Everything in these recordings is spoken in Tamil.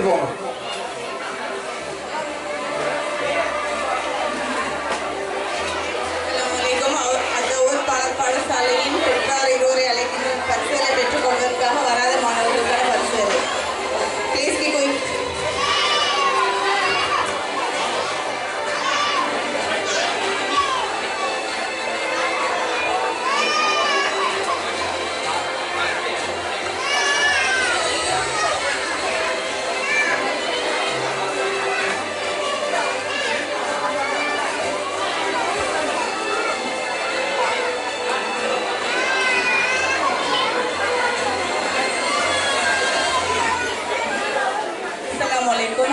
எடுத்துட்டு போங்க. பாடசாலையின் பெற்றார் இருவரை அழைக்கின்ற பரிசுகளை பெற்றுக் கொள்வதற்காக வராத மாணவர்களுக்கான பரிசுகளை ப்ளீஸ் கீப் கோயிங்.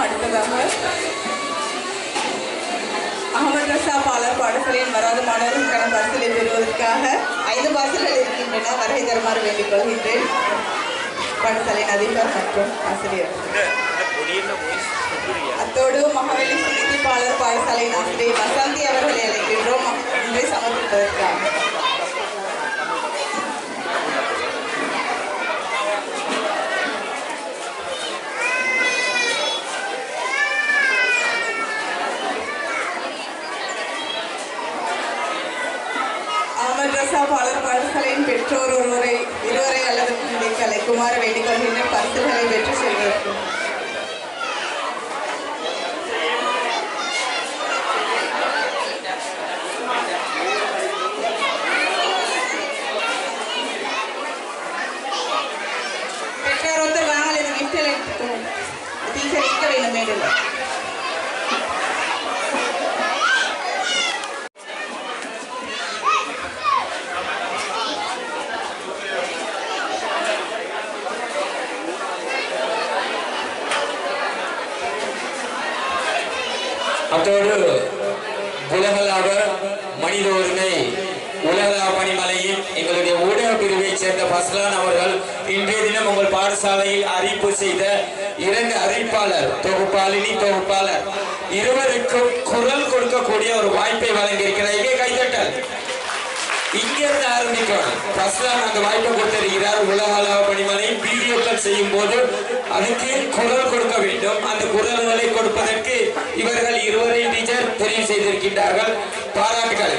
அடுத்ததாக அகமது ரஷா பாலர் பாடசாலையின் வராத மாணவர்களுக்கான பரிசுகளை பெறுவதற்காக 5 பார்சல்கள் இருக்கின்றன. வருகை தருமாறு வேண்டிக் கொள்கின்றேன். பாடசாலையின் அதிபர் மற்றும் ஆசிரியர். அத்தோடு மகாவலி சுனிதி பாலர் பாடசாலையின் ஆசிரியர் வசந்தி அவர்களை அழைக்கின்றோம் இன்றை சமர்ப்பிப்பதற்காக. பாலர் பாடசாலையின் பெற்றோர் இருவரை அல்லது அழைக்குமாறு வேண்டிக் கொள்கின்ற பரிசுகளை பெற்று செல்வதற்கு. பெற்றோர் வந்து வாங்கல இந்த கிஃப்டில் எடுத்துக்கணும். டீச்சர் இருக்க வேண்டும் மேடம். அத்தோடு உலகளாவ மனித உரிமை உலகளாவ பணிமலையில் எங்களுடைய ஊடக பிரிவைச் சேர்ந்த பஸ்லான் அவர்கள் இன்றைய தினம் உங்கள் பாடசாலையில் அறிவிப்பு செய்த 2 அறிவிப்பாளர் தொகுப்பாளர் இருவருக்கும் குரல் கொடுக்கக்கூடிய ஒரு வாய்ப்பை வழங்கியிருக்கிறார். இங்கே கைதட்டல். இங்கிருந்து ஆரம்பிக்கணும். பஸ்லான் அந்த வாய்ப்பை கொடுத்திருக்கிறார். உலகளாவ பணிமலை வீடியோக்கள் செய்யும் போது அதுக்கு குரல் கொடுக்க வேண்டும். அந்த குரல்களை கொடுப்பதற்கு இவர்கள் இருவரையும் டீச்சர் தெரிவு செய்திருக்கின்றார்கள். பாராட்டுகள்.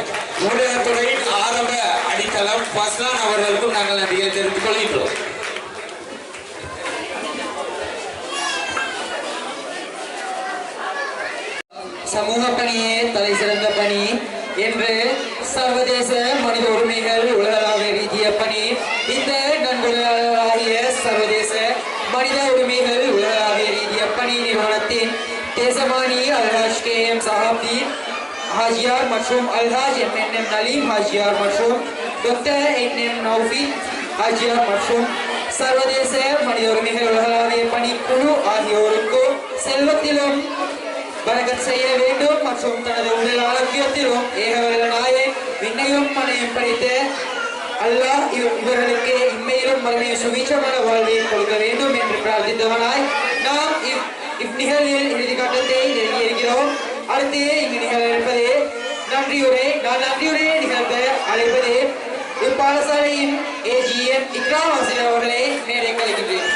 ஊடகத்துறையின் ஆரம்ப அடித்தளம் பஸ்லான் அவர்களுக்கும் நாங்கள் நன்றிகளை தெரிவித்துக் கொள்கின்றோம். சமூக பணியே தலை சிறந்த பணி என்று சர்வதேச மனித உரிமைகள் உலகளாவிய ரீதிய பணி. இந்த நன்கொடையாளராகிய சர்வதேச மனித உரிமைகள் உலகளாவிய ரீதிய பணி நிறுவனத்தின் தேசமானி அல்ஹாஜ் KM சஹாப்தி ஹாஜியார் மற்றும் அல்ஹாஜ் MNM நலீம் ஹாஜியார் மற்றும் டாக்டர் NM நௌஃபி ஹாஜியார் மற்றும் சர்வதேச மனித உரிமைகள் உலகளாவிய பணி குழு ஆகியோருக்கும் செல்வத்திலும் பரக்கத் செய்ய வேண்டும் மற்றும் தனது உடல் ஆரோக்கியத்திலும் ஏகவல்ல நாயன் விண்ணையும் மனையும் படைத்த அல்லாஹ் இவர்களுக்கு இம்மையிலும் மறுமையும் சுபீட்சமான வாழ்வை கொடுக்க வேண்டும் என்று பிரார்த்தித்தவனாய் நாம் இந்நிகழ்வில் இறுதி கட்டத்தை நெருங்கியிருக்கிறோம். அடுத்து இங்கு நிகழ இருப்பது நன்றியுரை. நான் நன்றியுரையை நிகழ்த்த அழைப்பது இப்பாடசாலையின் AGM இக்ராம் ஆசிரியர் அவர்களை மேடை கலைக்கின்றேன்.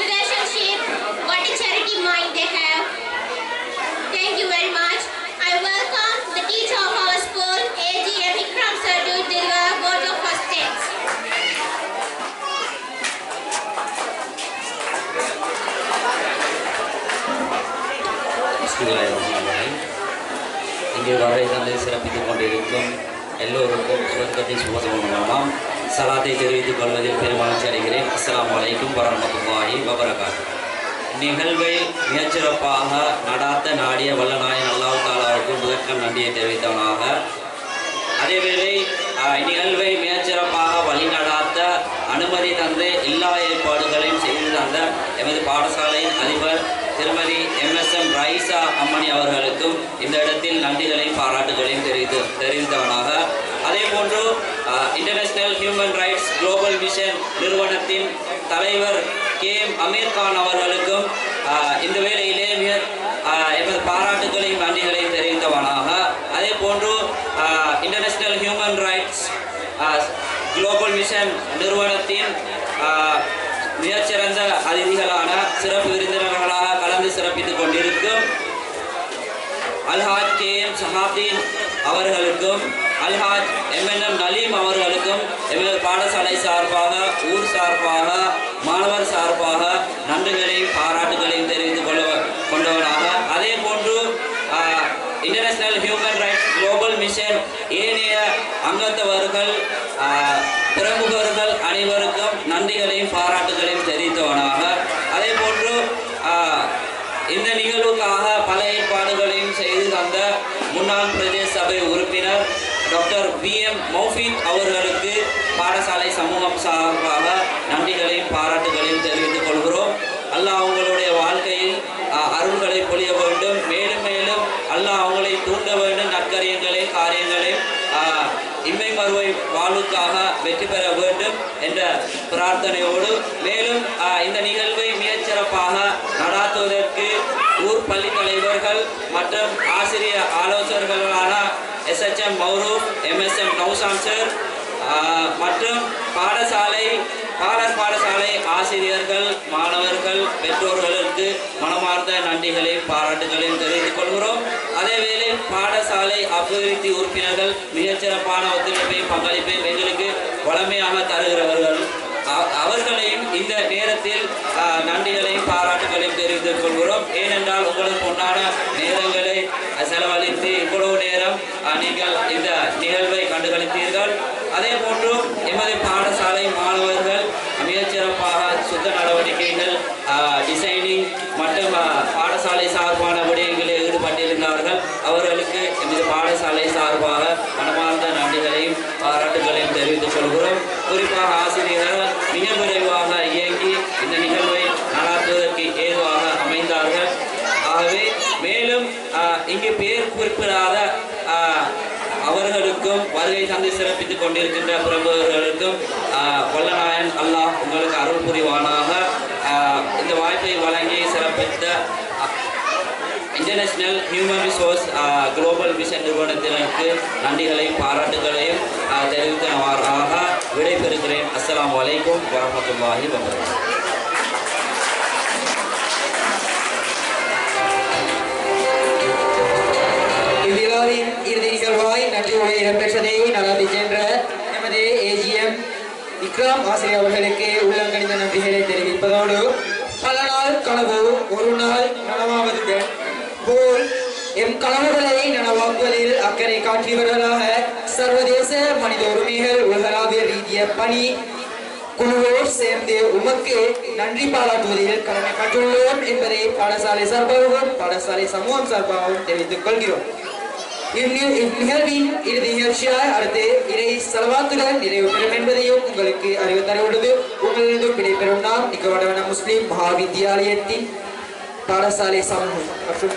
Relationship, what a charity mind they have. Thank you very much. I welcome the teacher of our school, AGM Ikram sir, to deliver words of first thanks. இங்கே வரை தந்தை சிறப்பித்துக் கொண்டிருக்கும் எல்லோருக்கும் சுவர்க்கத்தை சுபசமமாம் சலாத்தை தெரிவித்துக் கொள்வதில் பெருமகிழ்ச்சி அடைகிறேன். அஸ்ஸலாமு அலைக்கும் வரஹ்மத்துல்லாஹி வபரகாத்துஹு. நிகழ்வை மிகச்சிறப்பாக நடாத்த நாடிய வல்லநாயன் அல்லாஹ் தாலாவுக்கு முதற்கண் நன்றியை தெரிவித்தவனாக, அதேவேளை இந்நிகழ்வை மிகச்சிறப்பாக வழிநடாத்த அனுமதி தந்து எல்லா ஏற்பாடுகளையும் செய்து தந்த எமது பாடசாலையின் அதிபர் திருமதி MSM ரைசா அம்மணி அவர்களுக்கும் இந்த இடத்தில் நன்றிகளையும் பாராட்டுகளையும் தெரிவித்தவனாக, அதே போன்று international human rights global mission நிறுவனத்தின் தலைவர் KM அமீர் கான் அவர்களுக்கும் இந்த வேளையிலே எமது பாராட்டுகளையும் நன்றிகளையும் தெரிவித்தவனாக, அல்ஹாஜ் KM சஹாப்தீன் அவர்களுக்கும் அல்ஹாஜ் MNM நலீம் அவர்களுக்கும் எமது பாடசாலை சார்பாக ஊர் சார்பாக மாணவர் சார்பாக நன்றிகளையும் பாராட்டுகளையும் தெரிவித்துக் கொண்டவனாக அதே போன்று international human rights global mission ஏனைய அங்கத்தவர்கள் பிரமுகர்கள் அனைவருக்கும் நன்றிகளையும் பாராட்டுகளையும் தெரிவித்தவனாக அதே போன்று இந்த நிகழ்வுக்காக பல ஏற்பாடுகளையும் செய்து தந்த முன்னாள் பிரதேச சபை உறுப்பினர் டாக்டர் BM மௌஃபீத் அவர்களுக்கு பாடசாலை சமூகம் சார்பாக நன்றிகளையும் பாராட்டுகளையும் தெரிவித்துக் கொள்கிறோம். அல்லாஹ் அவங்களுடைய வாழ்க்கையில் அருள்களை பொழிய வேண்டும். மேலும் மேலும் அல்லாஹ் அவங்களை தூண்ட வேண்டும். நற்கரியங்களை காரியங்களையும் இம்மை மறுவை வாழ்வுக்காக வெற்றி பெற வேண்டும் என்ற பிரார்த்தனையோடு மேலும் இந்த நிகழ்வை மிகச்சிறப்பாக நடாத்துவதற்கு ஊர் பள்ளி தலைவர்கள் மற்றும் ஆசிரியர் ஆலோசகர்களான SHM மௌரூப் MSM நௌசான் சார் மற்றும் பாடசாலை ஆசிரியர்கள் மாணவர்கள் பெற்றோர்களுக்கு மனமார்ந்த நன்றிகளையும் பாராட்டுகளையும் தெரிவித்துக் கொள்கிறோம். அதேவேளை பாடசாலை அபிவிருத்தி உறுப்பினர்கள் மிகச்சிறப்பான ஒத்துழைப்பையும் பங்களிப்பையும் எங்களுக்கு வளமையாக தருகிறவர்கள் அவர்களையும் இந்த நேரத்தில் நன்றிகளையும் பாராட்டுகளையும் தெரிவித்துக் கொள்கிறோம். ஏனென்றால் உங்களுக்கு உண்டான நேரங்களை செலவழித்து இவ்வளவு நேரம் நீங்கள் இந்த நிகழ்வை கண்டுகளித்தீர்கள். அதே போன்று எமது பாடசாலை மாணவர்கள் மிகச்சிறப்பாக சுத்த நடவடிக்கைகள் டிசைனிங் மற்றும் பாடசாலை சார்பான விடயங்களில் ஈடுபட்டிருந்தார்கள். அவர்களுக்கு எமது பாடசாலை சார்பாக மனமார்ந்த நன்றிகளையும் பாராட்டுகளையும் தெரிவித்துக் கொள்கிறோம். குறிப்பாக ஆசிரியர்கள் மிக விரைவாக இயங்கி இந்த நிகழ்வை நடாத்துவதற்கு ஏதுவாக அமைந்தார்கள். ஆகவே மேலும் இங்கு பெயர் குறிப்பிடாத அவர்களுக்கும் வருகை தந்து சிறப்பித்துக் கொண்டிருக்கின்ற பிரபுகளுக்கும் வல்லநாயன் அல்லாஹ் உங்களுக்கு அருள் புரிவானாக. இந்த வாய்ப்பை வழங்கி சிறப்பித்த international human resource global mission நிறுவனத்தினருக்கு நன்றிகளையும் பாராட்டுகளையும் தெரிவித்தவாறாக விடைபெறுகிறேன். அஸ்ஸலாமு அலைக்கும் வரஹ்மத்துல்லாஹி வபரகாத்துஹு. இவ்விழாவின் இறுதி நிகழ்வாய் நன்றியுரை இடம்பெற்றதை நடாத்தி சென்ற எமது AGM இக்ராம் ஆசிரியர் அவர்களுக்கு உள்ளங்கணிந்த நன்றிகளை தெரிவிப்பதோடு பல நாள் கனவு ஒரு நாள் நனவாவது போல் எம் கனவுகளை நனவாக்குவதில் அக்கறை காட்டியவர்களாக சர்வதேச மனித உரிமைகள் உலகளாவிய ரீதிய பணி குழுவோடு சேர்ந்து உமக்கு நன்றி பாராட்டுவதில் கடமை கற்றுள்ளோம் என்பதை பாடசாலை சார்பாகவும் பாடசாலை சமூகம் சார்பாகவும் தெரிவித்துக் கொள்கிறோம். இந்நிகழ்வின் இறுதி நிகழ்ச்சியாய் அடுத்து இறை செலவாத்துடன் நிறைவு பெறும் என்பதையும் உங்களுக்கு அறிவு தருவது உங்களிடம் விடைபெறும் நாம் நிகழ்வடவன முஸ்லிம் மகாவித்யாலயத்தின் பாடசாலை சமூகம் மற்றும்